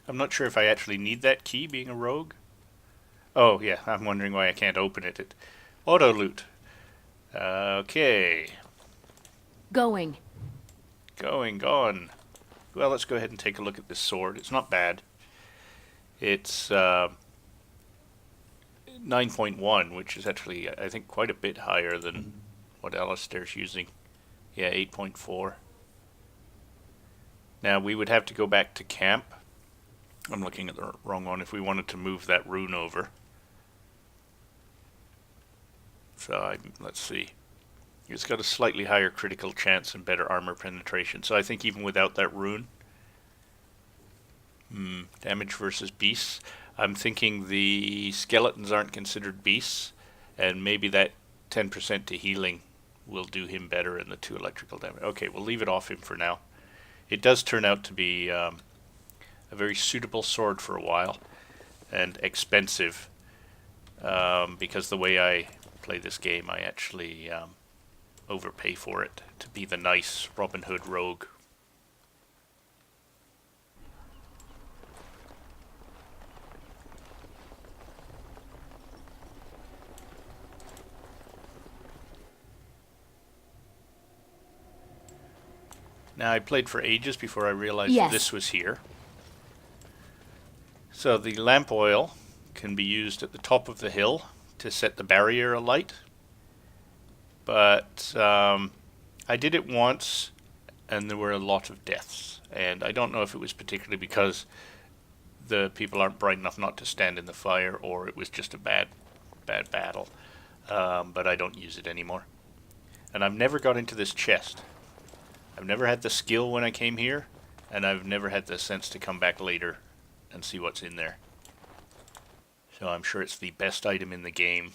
I'm not sure if I actually need that key being a rogue. Oh, yeah, I'm wondering why I can't open it. Auto loot. Okay. Going. Gone. Well, let's go ahead and take a look at this sword. It's not bad. It's 9.1, which is actually, I think, quite a bit higher than what Alistair's using. Yeah, 8.4. Now, we would have to go back to camp. I'm looking at the wrong one if we wanted to move that rune over. So, let's see. It's got a slightly higher critical chance and better armor penetration. So I think even without that rune, damage versus beasts. I'm thinking the skeletons aren't considered beasts, and maybe that 10% to healing will do him better in the 2 electrical damage. Okay, we'll leave it off him for now. It does turn out to be a very suitable sword for a while, and expensive, because the way I play this game, I actually overpay for it to be the nice Robin Hood rogue. Now, I played for ages before I realized Yes. this was here. So the lamp oil can be used at the top of the hill to set the barrier alight. But I did it once, and there were a lot of deaths. And I don't know if it was particularly because the people aren't bright enough not to stand in the fire, or it was just a bad battle. But I don't use it anymore. And I've never got into this chest. I've never had the skill when I came here, and I've never had the sense to come back later and see what's in there. So I'm sure it's the best item in the game.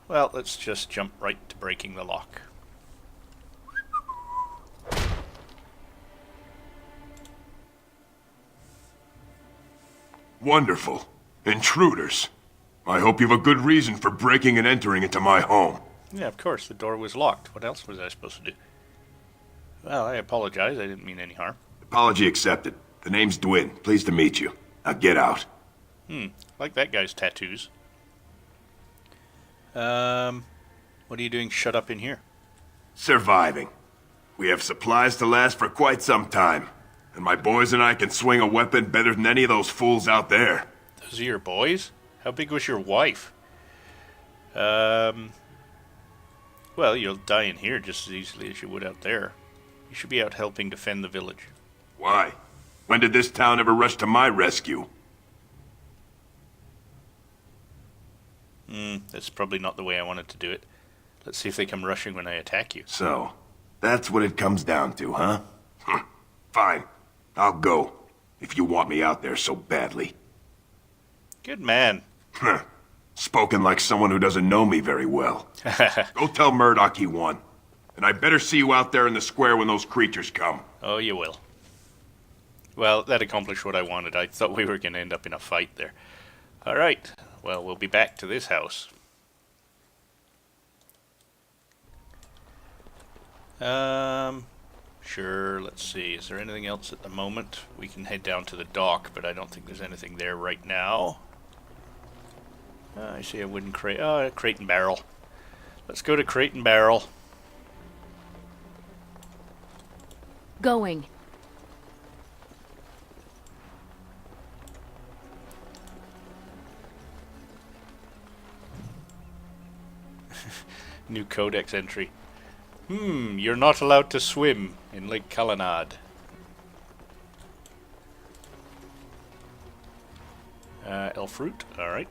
Well, let's just jump right to breaking the lock. Wonderful. Intruders. I hope you have a good reason for breaking and entering into my home. Yeah, of course, the door was locked. What else was I supposed to do? Well, I apologize. I didn't mean any harm. Apology accepted. The name's Dwin. Pleased to meet you. Now get out. Like that guy's tattoos. What are you doing shut up in here? Surviving. We have supplies to last for quite some time. And my boys and I can swing a weapon better than any of those fools out there. Those are your boys? How big was your wife? Well, you'll die in here just as easily as you would out there. You should be out helping defend the village. Why? When did this town ever rush to my rescue? That's probably not the way I wanted to do it. Let's see if they come rushing when I attack you. So, that's what it comes down to, huh? Fine. I'll go. If you want me out there so badly. Good man. Spoken like someone who doesn't know me very well. Go tell Murdoch he won. And I better see you out there in the square when those creatures come. Oh, you will. Well, that accomplished what I wanted. I thought we were going to end up in a fight there. All right. Well, we'll be back to this house. Sure, let's see. Is there anything else at the moment? We can head down to the dock, but I don't think there's anything there right now. I see a wooden crate. Oh, a crate and barrel. Let's go to crate and barrel. Going. New codex entry. You're not allowed to swim in Lake Calenad. Elf fruit, alright.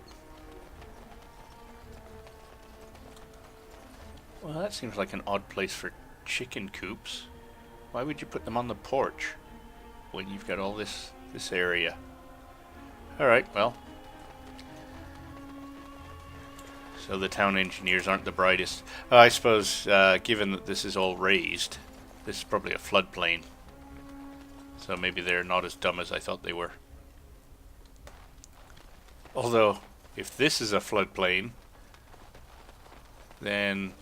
Well, that seems like an odd place for chicken coops. Why would you put them on the porch when you've got all this area? Alright, well. So the town engineers aren't the brightest. I suppose, given that this is all raised, this is probably a floodplain. So maybe they're not as dumb as I thought they were. Although, if this is a floodplain, then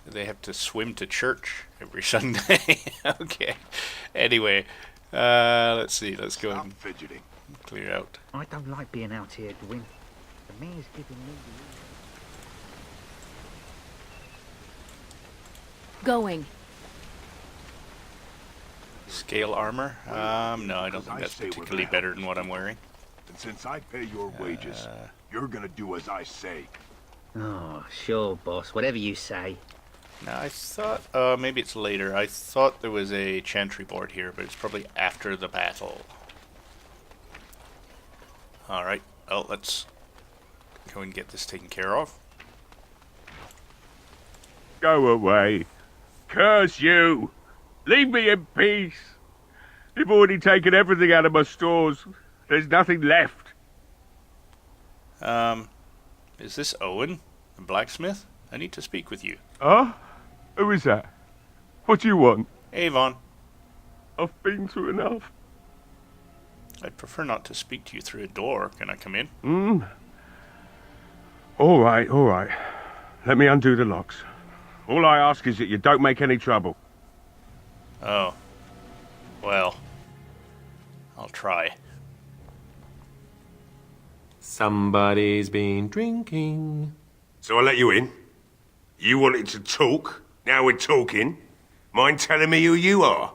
they have to swim to church every Sunday. Okay. Anyway, let's see. Let's go Stop and fidgeting. clear out. I don't like being out here, Gwyn. The mayor's giving me Going. Scale armor? No, I don't think I that's say we're particularly gonna better help than what I'm wearing. And since I pay your wages, you're gonna do as I say. Oh, sure, boss. Whatever you say. Now, I thought, maybe it's later. I thought there was a chantry board here, but it's probably after the battle. Alright, well, let's go and get this taken care of. Go away. Curse you. Leave me in peace. You've already taken everything out of my stores. There's nothing left. Is this Owen, the blacksmith? I need to speak with you. Huh? Who is that? What do you want? Avon, I've been through enough. I'd prefer not to speak to you through a door. Can I come in? All right, all right. Let me undo the locks. All I ask is that you don't make any trouble. Oh. Well, I'll try. Somebody's been drinking. So I let you in. You wanted to talk. Now we're talking. Mind telling me who you are?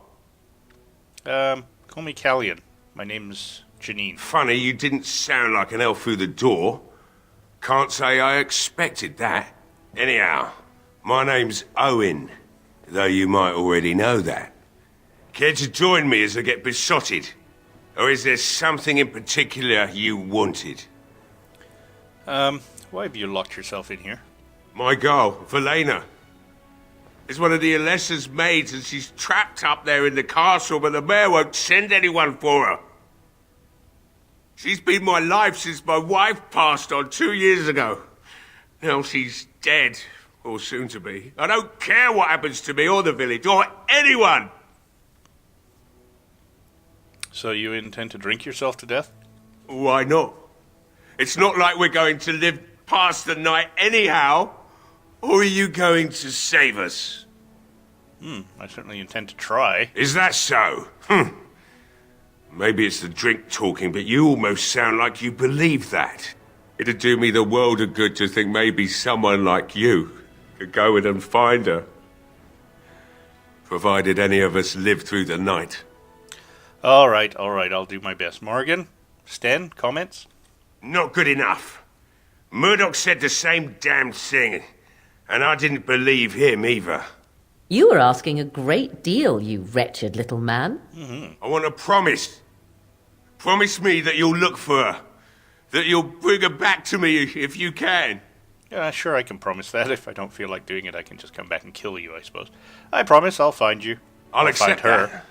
Call me Callion. My name's Janine. Funny, you didn't sound like an elf through the door. Can't say I expected that. Anyhow, my name's Owen, though you might already know that. Care to join me as I get besotted? Or is there something in particular you wanted? Why have you locked yourself in here? My girl, Velena, is one of the Alessa's maids and she's trapped up there in the castle, but the mayor won't send anyone for her. She's been my life since my wife passed on 2 years ago. Now she's dead, or soon to be. I don't care what happens to me or the village, or anyone! So you intend to drink yourself to death? Why not? It's not like we're going to live past the night anyhow. Or are you going to save us? I certainly intend to try. Is that so? Maybe it's the drink talking, but you almost sound like you believe that. It'd do me the world of good to think maybe someone like you could go in and find her. Provided any of us live through the night. Alright, I'll do my best. Morgan? Sten? Comments? Not good enough. Murdoch said the same damn thing, and I didn't believe him either. You were asking a great deal, you wretched little man. I want a promise. Promise me that you'll look for her. That you'll bring her back to me if you can. Yeah, sure, I can promise that. If I don't feel like doing it, I can just come back and kill you, I suppose. I promise I'll find you. I'll find accept her. that.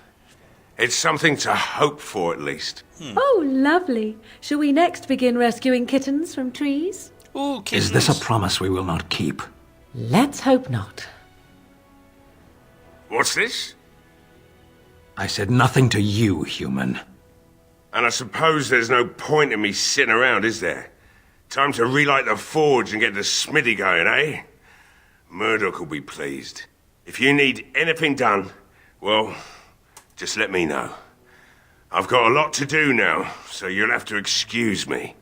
It's something to hope for, at least. Oh, lovely. Shall we next begin rescuing kittens from trees? Ooh, kittens. Is this a promise we will not keep? Let's hope not. What's this? I said nothing to you, human. And I suppose there's no point in me sitting around, is there? Time to relight the forge and get the smithy going, eh? Murdoch will be pleased. If you need anything done, well, just let me know. I've got a lot to do now, so you'll have to excuse me.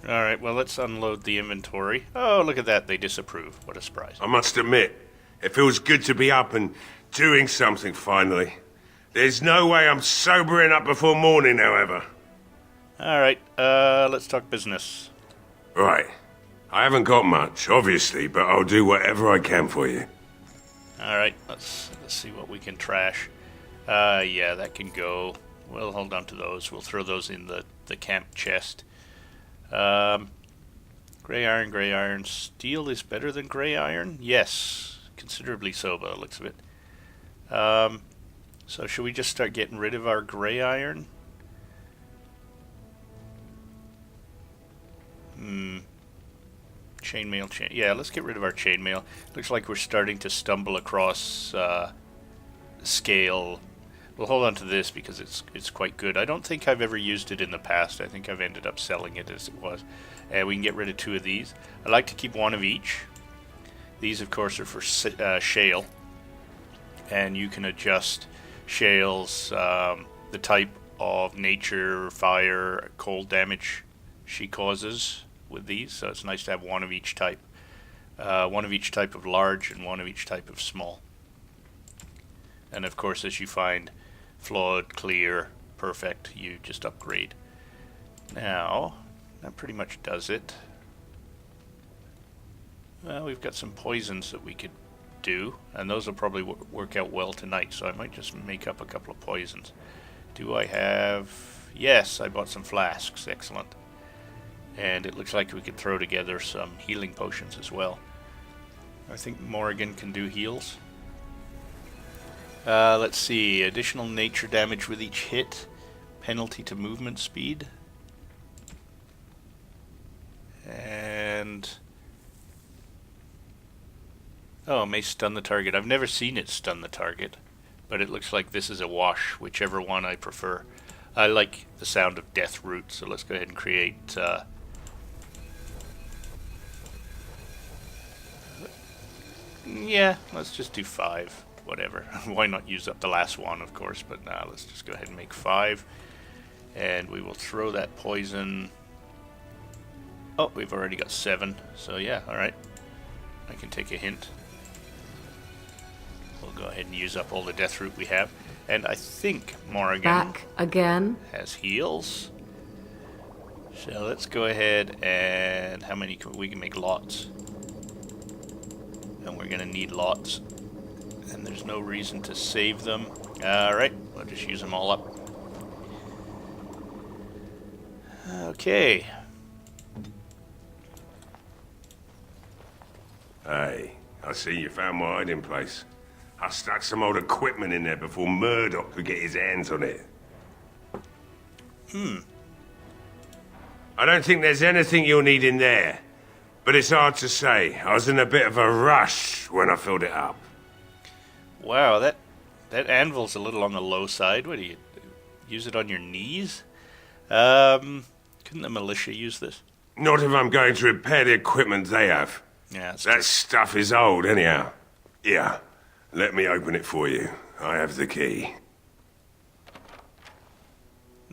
Alright, well, let's unload the inventory. Oh, look at that. They disapprove. What a surprise. I must admit, it feels good to be up and doing something finally. There's no way I'm sobering up before morning, however. Alright, let's talk business. Right. I haven't got much, obviously, but I'll do whatever I can for you. Alright, let's see what we can trash. Yeah, that can go. We'll hold on to those. We'll throw those in the camp chest. Gray iron. Steel is better than gray iron? Yes, considerably so by the looks of it. So should we just start getting rid of our gray iron? Chainmail. Yeah, let's get rid of our chainmail. Looks like we're starting to stumble across scale we'll hold on to this because it's quite good. I don't think I've ever used it in the past. I think I've ended up selling it as it was. And we can get rid of 2 of these. I like to keep 1 of each. These, of course, are for shale. And you can adjust shale's the type of nature, fire, cold damage she causes with these. So it's nice to have 1 of each type. 1 of each type of large and 1 of each type of small. And of course, as you find flawed, clear, perfect, you just upgrade. Now, that pretty much does it. Well, we've got some poisons that we could do, and those will probably work out well tonight, so I might just make up a couple of poisons. Do I have... Yes, I bought some flasks. Excellent. And it looks like we could throw together some healing potions as well. I think Morrigan can do heals. Let's see. Additional nature damage with each hit. Penalty to movement speed. And... oh, may stun the target. I've never seen it stun the target, but it looks like this is a wash, whichever one I prefer. I like the sound of death root, so let's go ahead and create... yeah, let's just do 5. Whatever. Why not use up the last one, of course, but now let's just go ahead and make 5. And we will throw that poison... oh, we've already got 7, so yeah, alright. I can take a hint. We'll go ahead and use up all the death root we have. And I think Morrigan Back again. has heals. So let's go ahead and... how many can we can make lots? And we're going to need lots. And there's no reason to save them. Alright, we'll just use them all up. Okay. Hey, I see you found my hiding place. I stuck some old equipment in there before Murdoch could get his hands on it. I don't think there's anything you'll need in there. But it's hard to say. I was in a bit of a rush when I filled it up. Wow, that anvil's a little on the low side. What do you use it on your knees? Couldn't the militia use this? Not if I'm going to repair the equipment they have. Yeah, that's That stuff is old, anyhow. Yeah, let me open it for you. I have the key.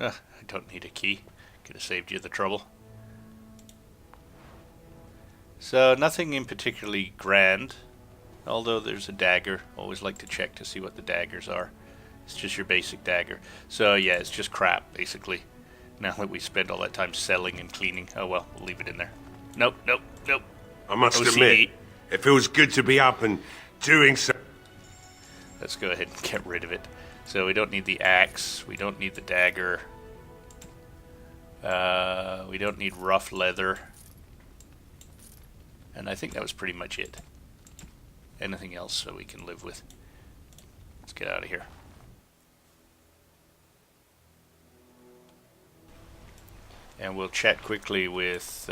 I don't need a key. Could have saved you the trouble. So nothing in particularly grand, although there's a dagger. Always like to check to see what the daggers are. It's just your basic dagger. So yeah, it's just crap, basically. Now that we spent all that time selling and cleaning. Oh well, we'll leave it in there. Nope, nope, nope. I must OCD. admit, it feels good to be up and doing so. Let's go ahead and get rid of it. So we don't need the axe. We don't need the dagger. We don't need rough leather. And I think that was pretty much it. Anything else so we can live with. Let's get out of here. And we'll chat quickly with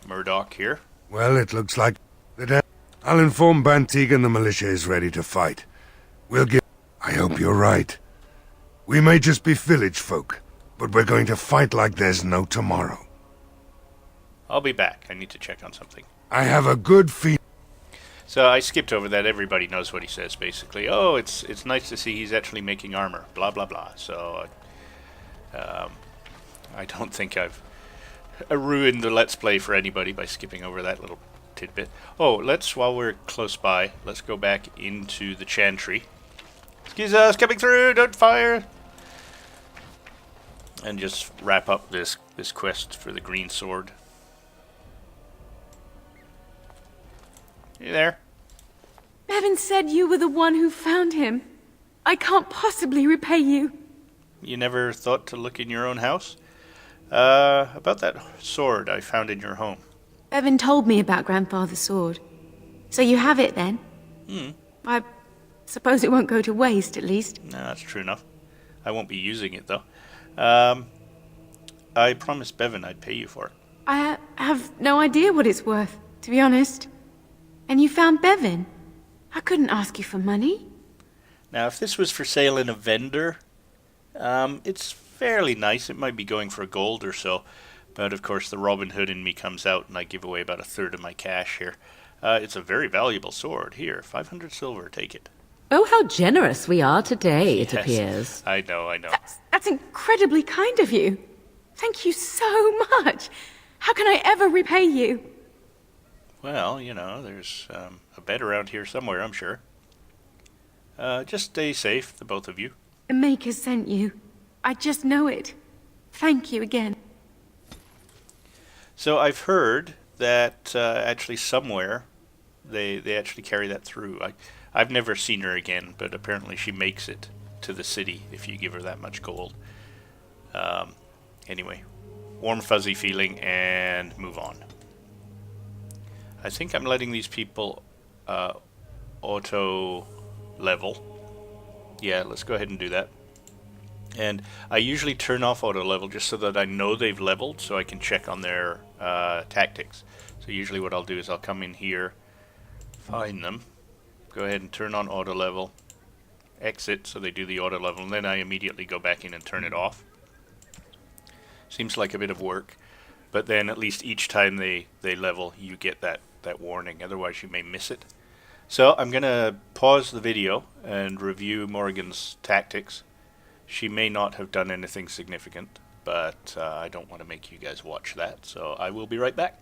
Murdoch here. Well, it looks like that. I'll inform Bantig and the militia is ready to fight. We'll give... I hope you're right. We may just be village folk, but we're going to fight like there's no tomorrow. I'll be back. I need to check on something. I have a good feeling. So I skipped over that. Everybody knows what he says, basically. Oh, it's nice to see he's actually making armor. Blah, blah, blah. So I don't think I've ruined the Let's Play for anybody by skipping over that little tidbit. Oh, while we're close by, let's go back into the chantry. Excuse us, coming through, don't fire! And just wrap up this quest for the green sword. You there? Bevan said you were the one who found him. I can't possibly repay you. You never thought to look in your own house? About that sword I found in your home. Bevan told me about Grandfather's sword. So you have it then? I suppose it won't go to waste, at least. No, that's true enough. I won't be using it, though. I promised Bevan I'd pay you for it. I have no idea what it's worth, to be honest. And you found Bevan? I couldn't ask you for money. Now, if this was for sale in a vendor, It's fairly nice. It might be going for gold or so, but of course the Robin Hood in me comes out and I give away about a third of my cash here. It's a very valuable sword. Here, 500 silver, take it. Oh, how generous we are today, it Yes, appears. I know, I know. That's incredibly kind of you. Thank you so much. How can I ever repay you? Well, you know, there's a bed around here somewhere, I'm sure. Just stay safe, the both of you. The Maker sent you. I just know it. Thank you again. So I've heard that actually somewhere they actually carry that through. I've never seen her again, but apparently she makes it to the city if you give her that much gold. Anyway, warm fuzzy feeling and move on. I think I'm letting these people auto level. Yeah, let's go ahead and do that. And I usually turn off auto level just so that I know they've leveled, so I can check on their tactics. So usually what I'll do is I'll come in here, find them, go ahead and turn on auto level, exit so they do the auto level, and then I immediately go back in and turn it off. Seems like a bit of work, but then at least each time they level you get that warning, otherwise you may miss it. So I'm going to pause the video and review Morrigan's tactics. She may not have done anything significant, but I don't want to make you guys watch that, so I will be right back.